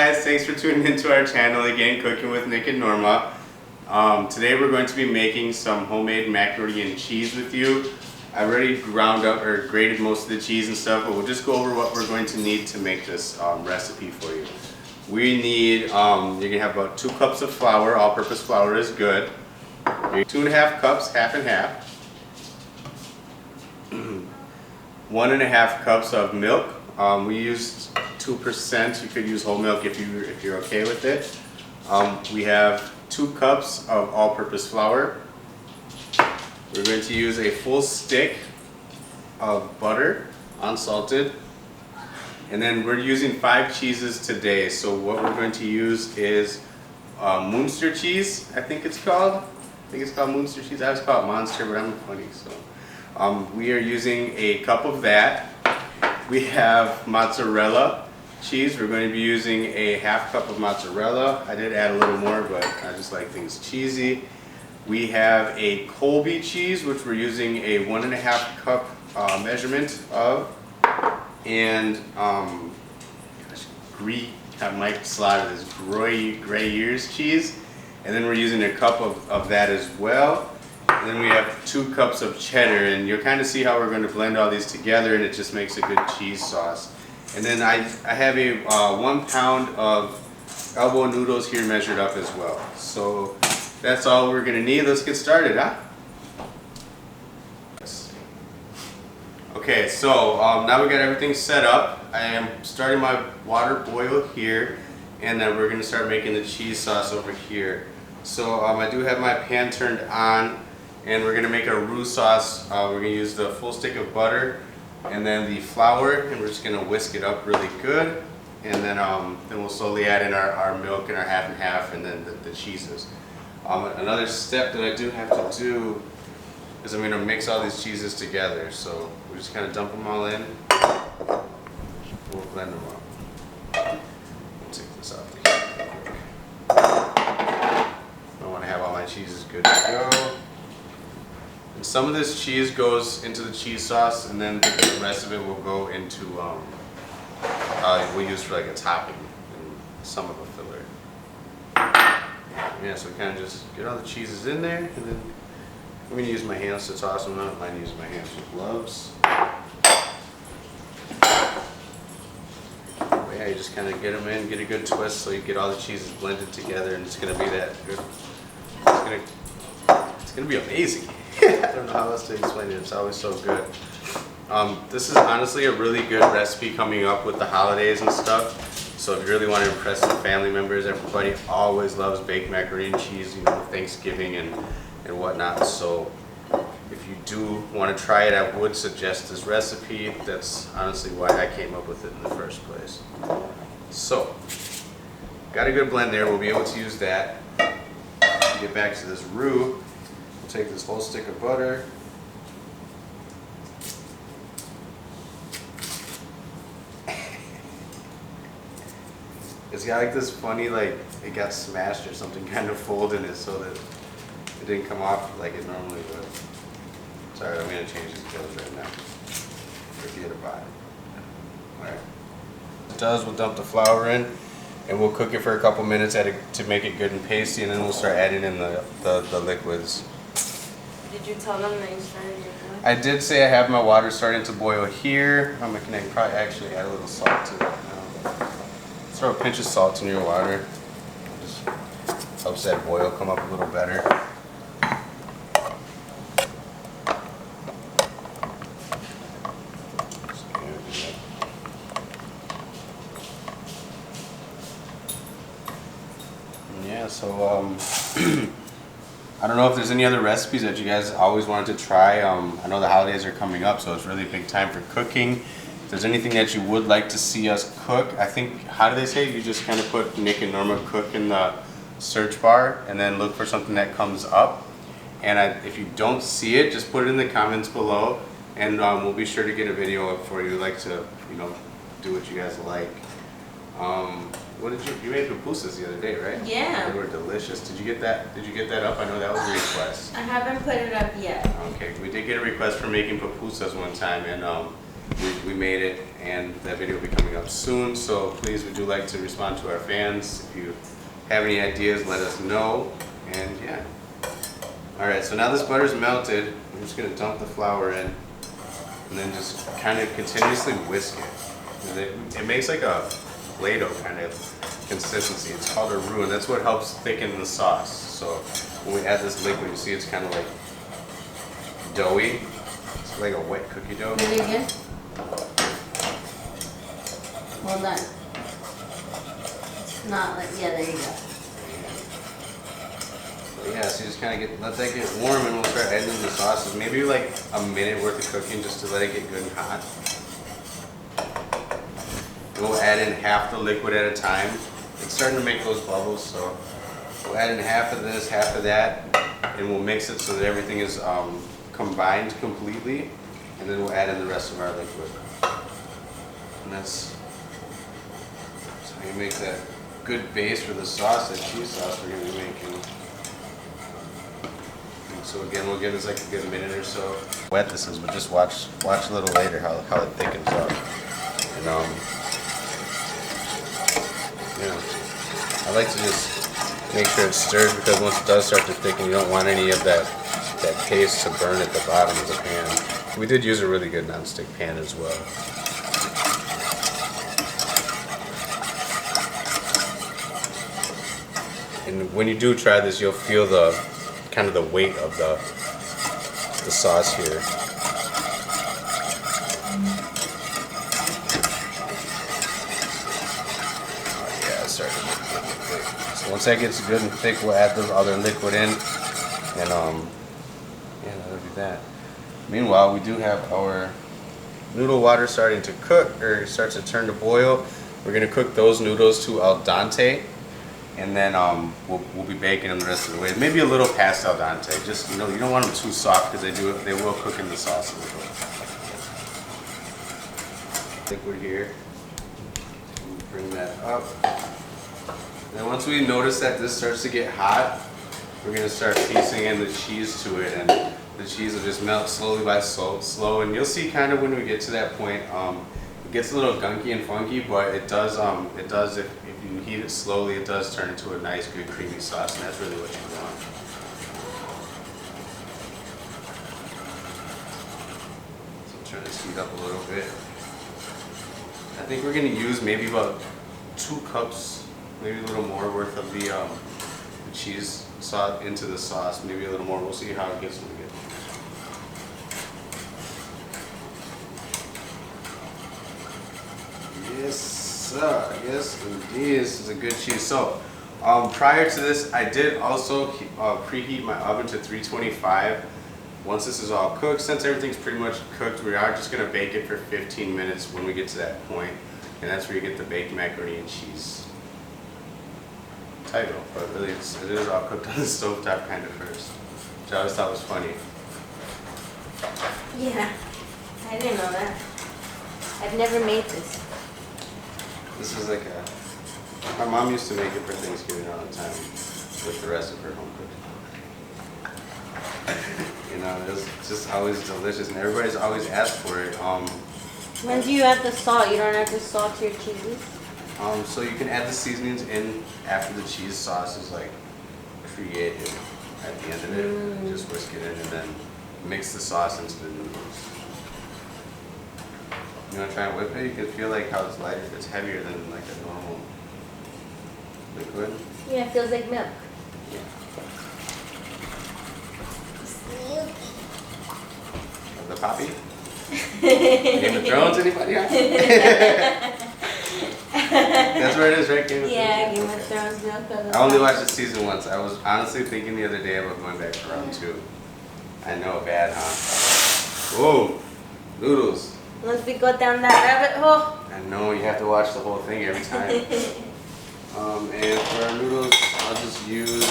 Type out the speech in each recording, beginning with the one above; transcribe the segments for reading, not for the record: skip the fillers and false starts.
guys, thanks for tuning into our channel again, Cooking with Nick and Norma. Today we're going to be making some homemade macaroni and cheese with you. I already ground up or grated most of the cheese and stuff, but we'll just go over what we're going to need to make this recipe for you. We need, you're going to have about 2 cups of flour. All-purpose flour is good. 2.5 cups, half and half. 1.5 cups of milk. We used 2%. You could use whole milk if you're okay with it. We have 2 cups of all-purpose flour. We're going to use a full stick of butter, unsalted. And then we're using 5 cheeses today. So what we're going to use is Munster cheese, I think it's called. I think it's called Munster cheese. I always call it Monster, but I'm funny. So we are using a cup of that. We have mozzarella cheese. We're going to be using a 1/2 cup of mozzarella. I did add a little more, but I just like things cheesy. We have a Colby cheese, which we're using a 1.5 cup measurement of. And Mike slaughtered this Gruyere cheese. And then we're using a cup of that as well. And then we have 2 cups of cheddar, and you'll kind of see how we're going to blend all these together, and it just makes a good cheese sauce. And then I have a 1 pound of elbow noodles here measured up as well. So that's all we're going to need. Let's get started, huh? Okay, so now we got everything set up. I am starting my water boil here, and then we're going to start making the cheese sauce over here. So I do have my pan turned on, and we're going to make a roux sauce. We're going to use the full stick of butter and then the flour, and we're just going to whisk it up really good. And then we'll slowly add in our milk and our 1/2 and 1/2, and then the cheeses. Another step that I do have to do is I'm going to mix all these cheeses together. So we just kind of dump them all in. We'll blend them up. We'll take this off the heat real quick. I want to have all my cheeses good to go. And some of this cheese goes into the cheese sauce, and then the rest of it will go into, we'll use for like a topping and some of a filler. Yeah, so we kind of just get all the cheeses in there, and then I'm going to use my hands to toss them. I don't mind using my hands with gloves. But yeah, you just kind of get them in, get a good twist so you get all the cheeses blended together, and it's going to be that good. It's going to be amazing. I don't know how else to explain it. It's always so good. This is honestly a really good recipe coming up with the holidays and stuff. So if you really want to impress some family members, everybody always loves baked macaroni and cheese, you know, Thanksgiving and whatnot. So if you do want to try it, I would suggest this recipe. That's honestly why I came up with it in the first place. So, got a good blend there. We'll be able to use that. Get back to this roux. We'll take this whole stick of butter. It's got like this funny, like it got smashed or something kind of fold in it so that it didn't come off like it normally would. Sorry, I'm going to change these clothes right now. Forget about it. Alright. It does, we'll dump the flour in, and we'll cook it for a couple minutes to make it good and pasty, and then we'll start adding in the liquids. Did you tell them that you started your boil? I did say I have my water starting to boil here. I'm going to probably actually add a little salt to it now. Throw a pinch of salt in your water. Just helps that boil come up a little better. Yeah, so I don't know if there's any other recipes that you guys always wanted to try. I know the holidays are coming up, so it's really a big time for cooking. If there's anything that you would like to see us cook, I think, how do they say? You just kind of put Nick and Norma Cook in the search bar and then look for something that comes up. And if you don't see it, just put it in the comments below, and we'll be sure to get a video up for you. We like to, you know, do what you guys like. What did you made pupusas the other day, right? Yeah. They were delicious. Did you get that? Did you get that up? I know that was a request. I haven't put it up yet. Okay, we did get a request for making pupusas one time, and we made it, and that video will be coming up soon. So please, we do like to respond to our fans. If you have any ideas, let us know. And yeah. All right, so now this butter's melted. I'm just gonna dump the flour in, and then just kind of continuously whisk it. And it makes like a Play-Doh kind of consistency. It's called a roux, and that's what helps thicken the sauce. So when we add this liquid, you see it's kind of like doughy. It's like a wet cookie dough. Do it again. Well done. It's not like, yeah, there you go. Yeah, so you just kind of let that get warm, and we'll start adding in the sauces. Maybe like a minute worth of cooking just to let it get good and hot. And we'll add in half the liquid at a time. It's starting to make those bubbles, so we'll add in half of this, half of that, and we'll mix it so that everything is combined completely, and then we'll add in the rest of our liquid. And that's how you make that good base for the sauce, that cheese sauce we're going to be making. So again, we'll give this like a good minute or so. Wet this is, but just watch a little later how it thickens up. And I like to just make sure it stirs, because once it does start to thicken, you don't want any of that paste to burn at the bottom of the pan. We did use a really good nonstick pan as well. And when you do try this, you'll feel the kind of the weight of the sauce here. Oh yeah, it's starting to get good and thick. So once that gets good and thick, we'll add the other liquid in, and yeah, that'll be that. Meanwhile, we do have our noodle water starting to cook, or starts to turn to boil. We're gonna cook those noodles to al dente. And then we'll be baking them the rest of the way. Maybe a little past al dente. Just, you don't want them too soft, because they will cook in the sauce a little. Liquid here. Bring that up. Then once we notice that this starts to get hot, we're gonna start piecing in the cheese to it, and the cheese will just melt slowly by slow. And you'll see kind of when we get to that point, it gets a little gunky and funky, but it does if you heat it slowly, it does turn into a nice, good, creamy sauce, and that's really what you want. So try to heat up a little bit. I think we're going to use maybe about 2 cups, maybe a little more worth of the cheese sauce into the sauce, maybe a little more. We'll see how it gets when we get there. Yes, sir. Yes, indeed. This is a good cheese. So, prior to this, I did also preheat my oven to 325. Once this is all cooked, since everything's pretty much cooked, we are just going to bake it for 15 minutes when we get to that point. And that's where you get the baked macaroni and cheese title. But really, it is all cooked on the stovetop kind of first, which I always thought was funny. Yeah, I didn't know that. I've never made this. This is like my mom used to make it for Thanksgiving all the time with the rest of her home cooking. It was just always delicious, and everybody's always asked for it. When do you add the salt? You don't add the salt to your cheeses? So you can add the seasonings in after the cheese sauce is like created at the end of it. Just whisk it in and then mix the sauce into the noodles. You want to try and whip it? You can feel like how it's lighter. It's heavier than like a normal liquid. Yeah, it feels like milk. Yeah. The poppy? Game of Thrones, anybody? That's where it is, right? Game of Yeah, Thrones? Game of Thrones milk. I only watched the season once. I was honestly thinking the other day about going back to round 2. I know, bad, huh? Whoa, noodles. Once we go down that rabbit hole. I know, you have to watch the whole thing every time. And for our noodles, I'll just use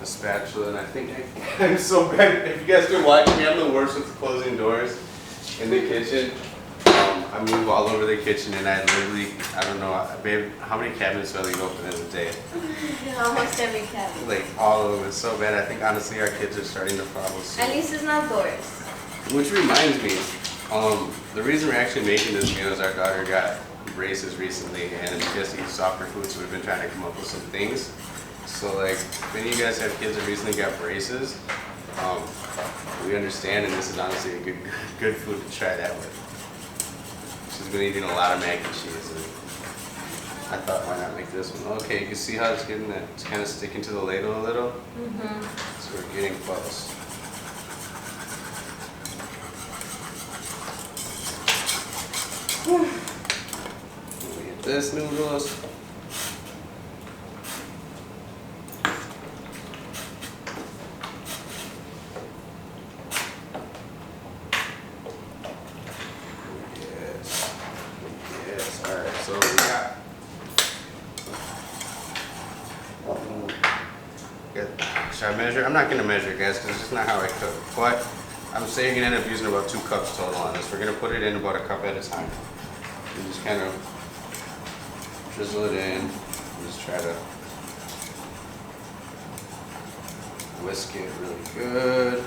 a spatula, and I think I'm so bad. If you guys could watch me, I'm the worst with closing doors in the kitchen. I move all over the kitchen, and I literally, I don't know, babe, how many cabinets do I leave open in a day? Almost every cabinet. Like all of them. It's so bad. I think honestly our kids are starting to follow suit. At least it's not doors. Which reminds me, The reason we're actually making this meal is our daughter got braces recently and she has to eat softer food, so we've been trying to come up with some things. So like, if any of you guys have kids that recently got braces, we understand, and this is honestly a good food to try that with. She's been eating a lot of mac and cheese, and I thought, why not make this one? Okay, you can see how it's getting that, it's kind of sticking to the ladle a little. So we're getting close. Let me get this noodles. Yes, alright, so we got should I measure? I'm not going to measure, guys, because it's just not how I cook. But I'm saying you're going to end up using about 2 cups total on this. We're going to put it in about a cup at a time. And just kind of drizzle it in. And just try to whisk it really good.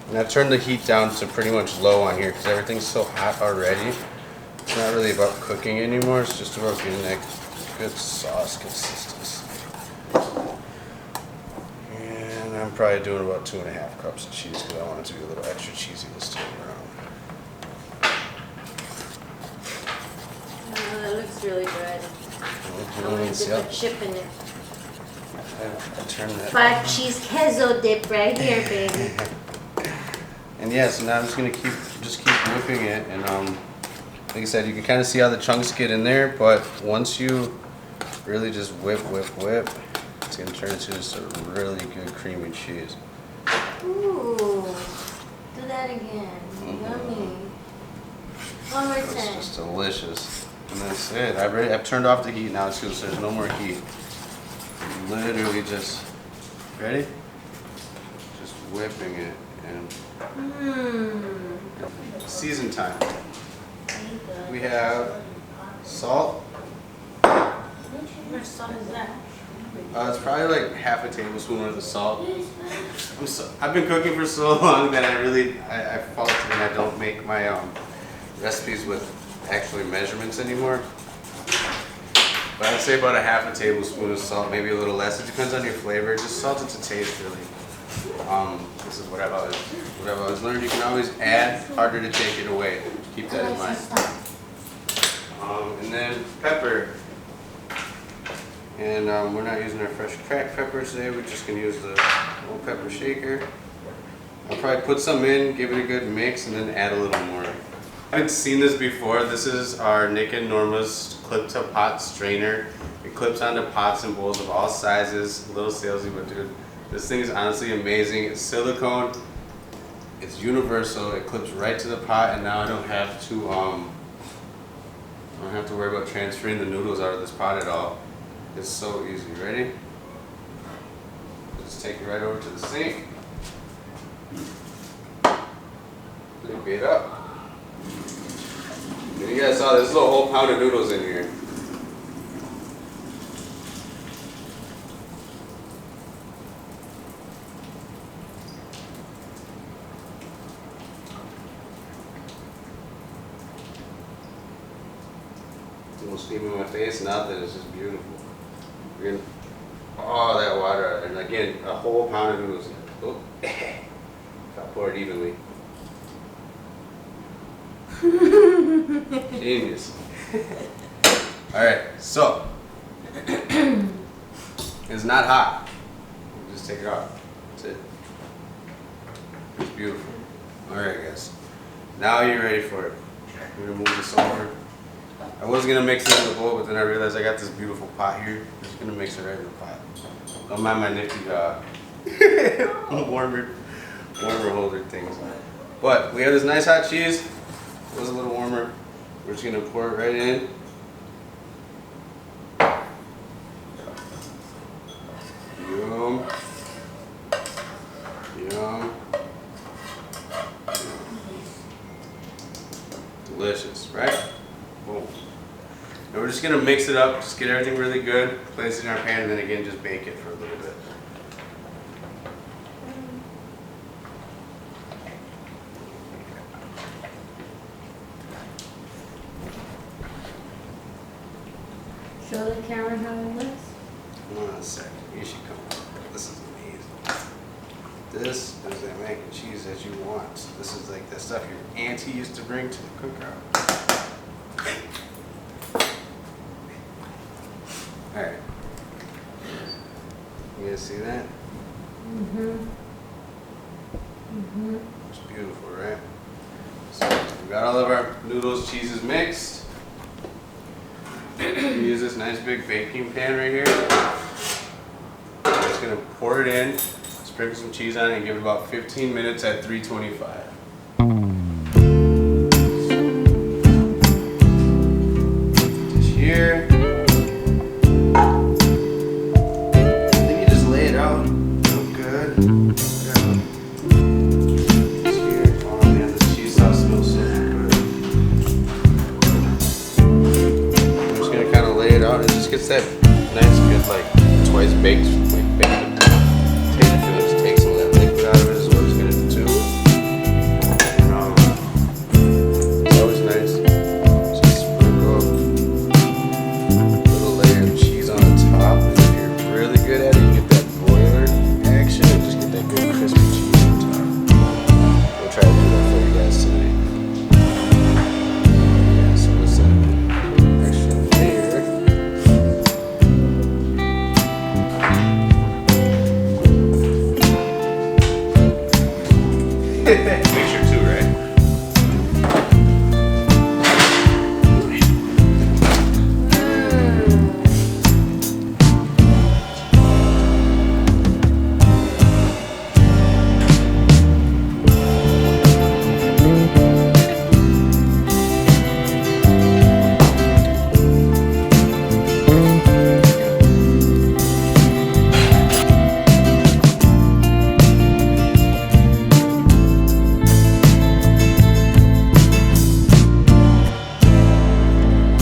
And I've turned the heat down to pretty much low on here because everything's so hot already. It's not really about cooking anymore. It's just about getting that good sauce consistency. And I'm probably doing about 2.5 cups of cheese because I want it to be a little extra cheesy this time around. Oh, that looks really good. I want to dip a chip in it. I turn that. 5 cheese queso dip right here, baby. And yeah, so now I'm just gonna keep whipping it, and like I said, you can kind of see how the chunks get in there, but once you really just whip, it's gonna turn into just a really good creamy cheese. Ooh, do that again. Yummy. One more It's time. just delicious. And that's it. I've turned off the heat now too, so there's no more heat. Literally just, ready? Just whipping it and season time. We have salt. How much salt is that? It's probably like half a tablespoon worth of salt. I've been cooking for so long that I faltered and I don't make my recipes with actually measurements anymore. But I'd say about a half a tablespoon of salt, maybe a little less. It depends on your flavor. Just salt it to taste, really. This is what I've always learned. You can always add, harder to take it away. Keep that in mind. And then pepper. And we're not using our fresh cracked pepper today. We're just gonna use the old pepper shaker. I'll probably put some in, give it a good mix, and then add a little more. I haven't seen this before. This is our Nick and Norma's clip to pot strainer. It clips onto pots and bowls of all sizes. A little salesy, but dude, this thing is honestly amazing. It's silicone. It's universal. It clips right to the pot, and now I don't have to worry about transferring the noodles out of this pot at all. It's so easy. Ready? Just take it right over to the sink. Look it up. And you guys saw there's a whole pound of noodles in here. A little steam in my face, nothing. It's just beautiful. We're gonna, oh, that water, and again, a whole pound of noodles. Oh, if I pour it evenly. Genius. Alright, so it's not hot. Just take it off. That's it. It's beautiful. Alright, guys. Now you're ready for it. We're gonna move this over. I was gonna mix it in the bowl, but then I realized I got this beautiful pot here. I'm just gonna mix it right in the pot. Don't mind my nifty warmer holder things. But we have this nice hot cheese. It was a little warmer. We're just gonna pour it right in. Yum. Yum. Delicious, right? Boom. And we're just gonna mix it up, just get everything really good, place it in our pan, and then again just bake it for a little bit. Show the camera how it looks. Hold on a second. You should come over. This is amazing. This is the mac and cheese that you want. This is like the stuff your auntie used to bring to the cookout. Alright. You guys see that? It's beautiful, right? So we got all of our noodles, cheeses mixed. We use this nice big baking pan right here. I'm just gonna pour it in, sprinkle some cheese on it, and give it about 15 minutes at 325.